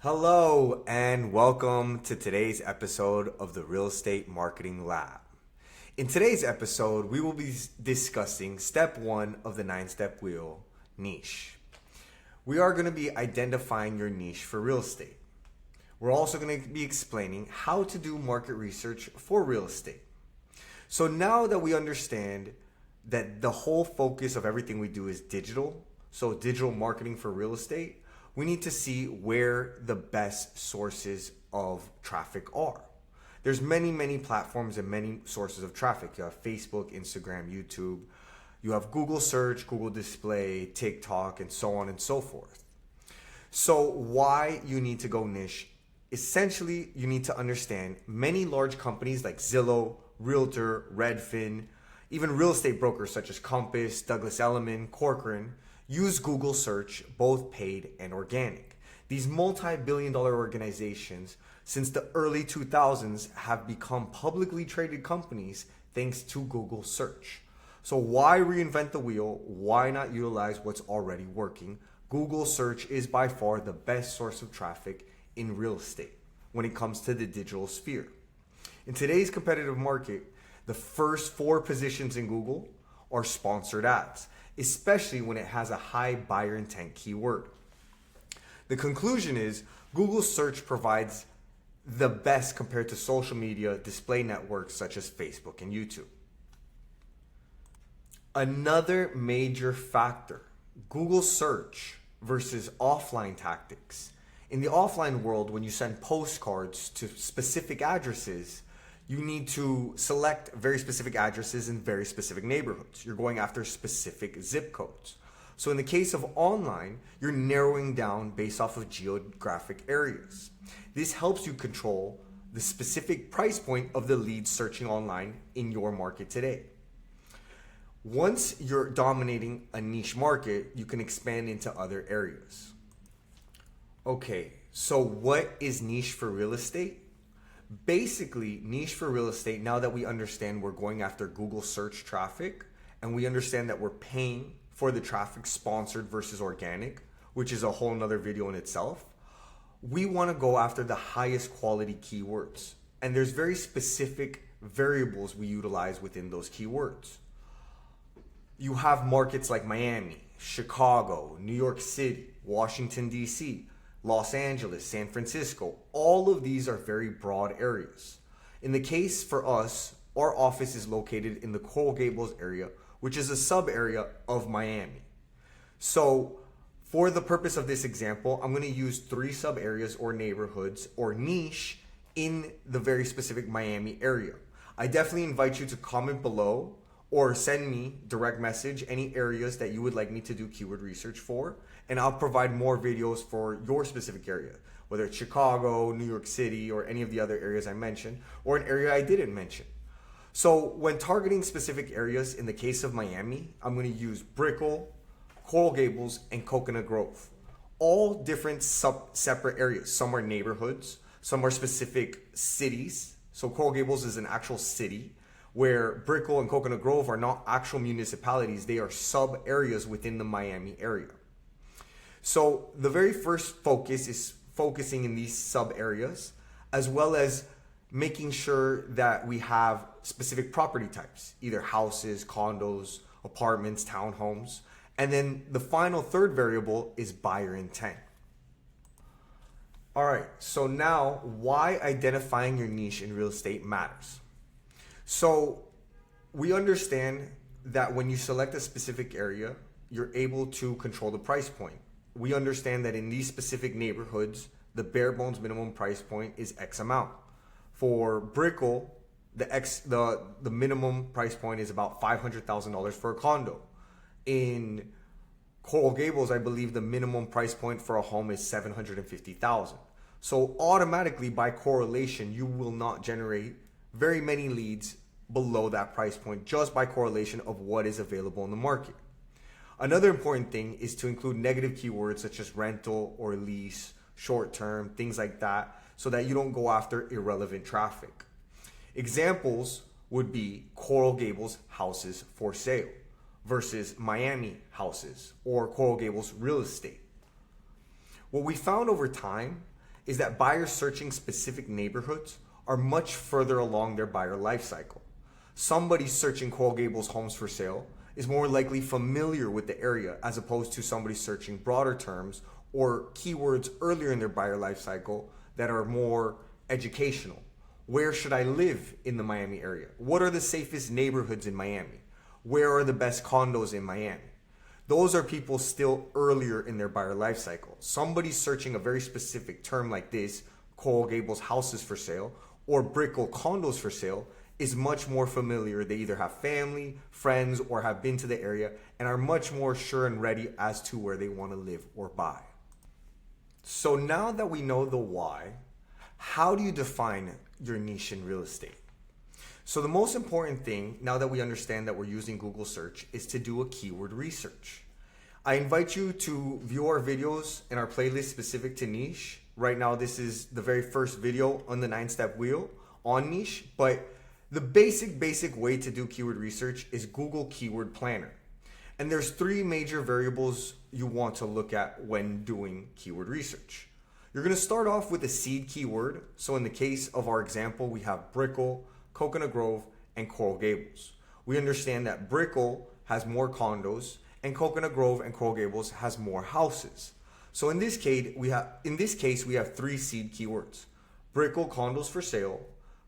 Hello and welcome to today's episode of the Real Estate Marketing Lab. In today's episode, we will be discussing step 1 of the 9-step wheel, niche. We are going to be identifying your niche for real estate. We're also going to be explaining how to do market research for real estate. So now that we understand that the whole focus of everything we do is digital, so digital marketing for real estate, we need to see where the best sources of traffic are. There's many platforms and many sources of traffic. You have Facebook, Instagram, YouTube. You have Google search, Google display, TikTok, and so on and so forth. So why you need to go niche? Essentially, you need to understand many large companies like Zillow, Realtor, Redfin, even real estate brokers such as Compass, Douglas Elliman, Corcoran, use Google search, both paid and organic. These multi-billion-dollar organizations since the early 2000s have become publicly traded companies thanks to Google search. So why reinvent the wheel? Why not utilize what's already working? Google search is by far the best source of traffic in real estate when it comes to the digital sphere. In today's competitive market, the first 4 positions in Google are sponsored ads, especially when it has a high buyer intent keyword. The conclusion is Google search provides the best compared to social media display networks such as Facebook and YouTube. Another major factor, Google search versus offline tactics. In the offline world, when you send postcards to specific addresses, you need to select very specific addresses in very specific neighborhoods. You're going after specific zip codes. So in the case of online, you're narrowing down based off of geographic areas. This helps you control the specific price point of the leads searching online in your market today. Once you're dominating a niche market, you can expand into other areas. Okay, so what is niche for real estate? Basically, niche for real estate, now that we understand we're going after Google search traffic and we understand that we're paying for the traffic sponsored versus organic, which is a whole nother video in itself, we want to go after the highest quality keywords. And there's very specific variables we utilize within those keywords. You have markets like Miami, Chicago, New York City, Washington, D.C., Los Angeles, San Francisco. All of these are very broad areas. In the case for us, our office is located in the Coral Gables area, which is a sub area of Miami. So for the purpose of this example, I'm going to use 3 sub areas or neighborhoods or niche in the very specific Miami area. I definitely invite you to comment below or send me direct message any areas that you would like me to do keyword research for, and I'll provide more videos for your specific area, whether it's Chicago, New York City, or any of the other areas I mentioned, or an area I didn't mention. So when targeting specific areas, in the case of Miami, I'm going to use Brickell, Coral Gables, and Coconut Grove. All different separate areas. Some are neighborhoods, some are specific cities. So Coral Gables is an actual city, where Brickell and Coconut Grove are not actual municipalities, they are sub areas within the Miami area. So the very first focus is focusing in these sub areas, as well as making sure that we have specific property types, either houses, condos, apartments, townhomes. And then the final third variable is buyer intent. All right, so now why identifying your niche in real estate matters. So we understand that when you select a specific area, you're able to control the price point. We understand that in these specific neighborhoods, the bare bones minimum price point is X amount. For Brickell, the minimum price point is about $500,000 for a condo. In Coral Gables, I believe the minimum price point for a home is $750,000. So automatically, by correlation, you will not generate very many leads below that price point just by correlation of what is available in the market. Another important thing is to include negative keywords such as rental or lease, short term, things like that, so that you don't go after irrelevant traffic. Examples would be Coral Gables houses for sale versus Miami houses or Coral Gables real estate. What we found over time is that buyers searching specific neighborhoods are much further along their buyer life cycle. Somebody searching Coral Gables homes for sale is more likely familiar with the area as opposed to somebody searching broader terms or keywords earlier in their buyer life cycle that are more educational. Where should I live in the Miami area? What are the safest neighborhoods in Miami? Where are the best condos in Miami? Those are people still earlier in their buyer life cycle. Somebody searching a very specific term like this, Coral Gables houses for sale or Brickell condos for sale, is much more familiar. They either have family, friends, or have been to the area and are much more sure and ready as to where they want to live or buy. So now that we know the why, how do you define your niche in real estate? So the most important thing, now that we understand that we're using Google search, is to do a keyword research. I invite you to view our videos in our playlist specific to niche. Right now, this is the very first video on the 9-step wheel on niche, but the basic way to do keyword research is Google Keyword Planner. And there's 3 major variables you want to look at when doing keyword research. You're going to start off with a seed keyword. So in the case of our example, we have Brickell, Coconut Grove, and Coral Gables. We understand that Brickell has more condos and Coconut Grove and Coral Gables has more houses. So in this case, we have 3 seed keywords: Brickell condos for sale,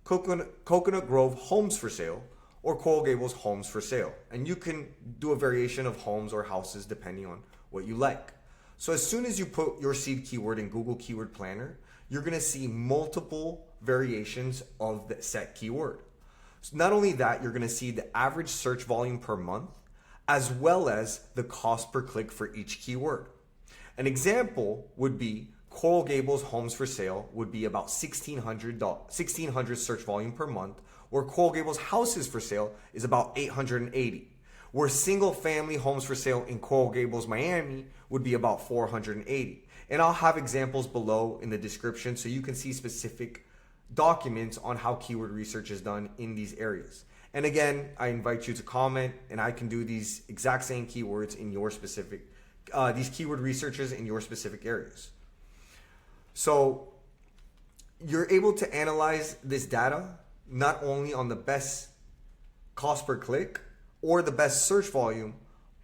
Coconut Grove homes for sale, or Coral Gables homes for sale. And you can do a variation of homes or houses depending on what you like. So as soon as you put your seed keyword in Google Keyword Planner, you're going to see multiple variations of the set keyword. So not only that, you're going to see the average search volume per month, as well as the cost per click for each keyword. An example would be Coral Gables homes for sale would be about $1,600 search volume per month, where Coral Gables houses for sale is about $880. Where single family homes for sale in Coral Gables, Miami would be about $480. And I'll have examples below in the description so you can see specific documents on how keyword research is done in these areas. And again, I invite you to comment, and I can do these exact same keywords in your specific, these keyword researches in your specific areas. So you're able to analyze this data not only on the best cost per click or the best search volume,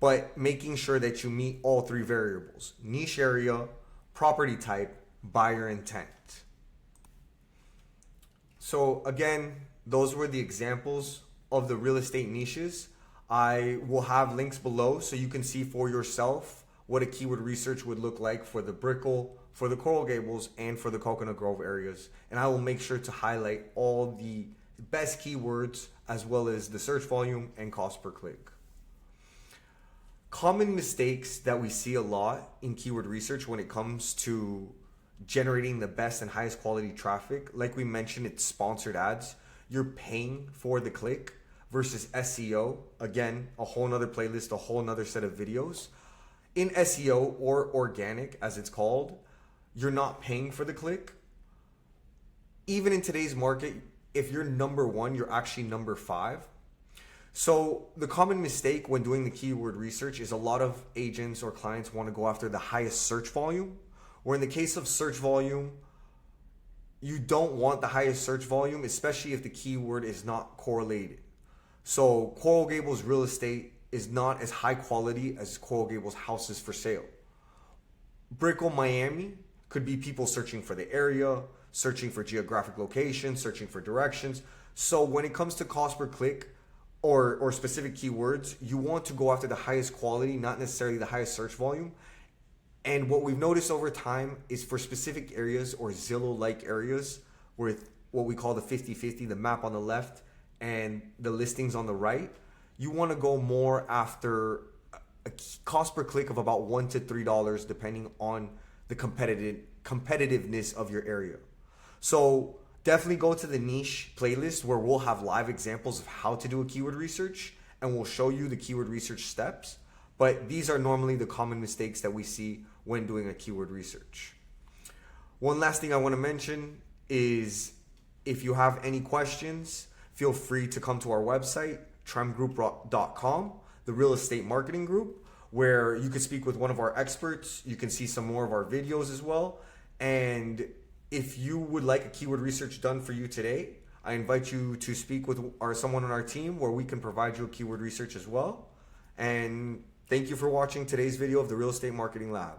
but making sure that you meet all 3 variables: niche area, property type, buyer intent. So again, those were the examples of the real estate niches. I will have links below so you can see for yourself what a keyword research would look like for the Brickell, for the Coral Gables, and for the Coconut Grove areas. And I will make sure to highlight all the best keywords as well as the search volume and cost per click. Common mistakes that we see a lot in keyword research when it comes to generating the best and highest quality traffic, like we mentioned, it's sponsored ads. You're paying for the click versus SEO. Again, a whole nother playlist, a whole nother set of videos. In SEO, or organic as it's called, you're not paying for the click. Even in today's market, if you're number 1, you're actually number 5. So the common mistake when doing the keyword research is a lot of agents or clients want to go after the highest search volume, where in the case of search volume, you don't want the highest search volume, especially if the keyword is not correlated. So Coral Gables real estate is not as high quality as Coral Gables houses for sale. Brickell, Miami could be people searching for the area, searching for geographic location, searching for directions. So when it comes to cost per click or specific keywords, you want to go after the highest quality, not necessarily the highest search volume. And what we've noticed over time is for specific areas or Zillow-like areas with what we call the 50-50, the map on the left and the listings on the right, you want to go more after a cost per click of about $1 to $3 depending on the competitiveness of your area. So definitely go to the niche playlist where we'll have live examples of how to do a keyword research, and we'll show you the keyword research steps. But these are normally the common mistakes that we see when doing a keyword research. One last thing I want to mention is if you have any questions, feel free to come to our website, tremgroup.com, the real estate marketing group, where you can speak with one of our experts. You can see some more of our videos as well. And If you would like a keyword research done for you today, I invite you to speak with someone on our team where we can provide you a keyword research as well. And thank you for watching today's video of the Real Estate Marketing Lab.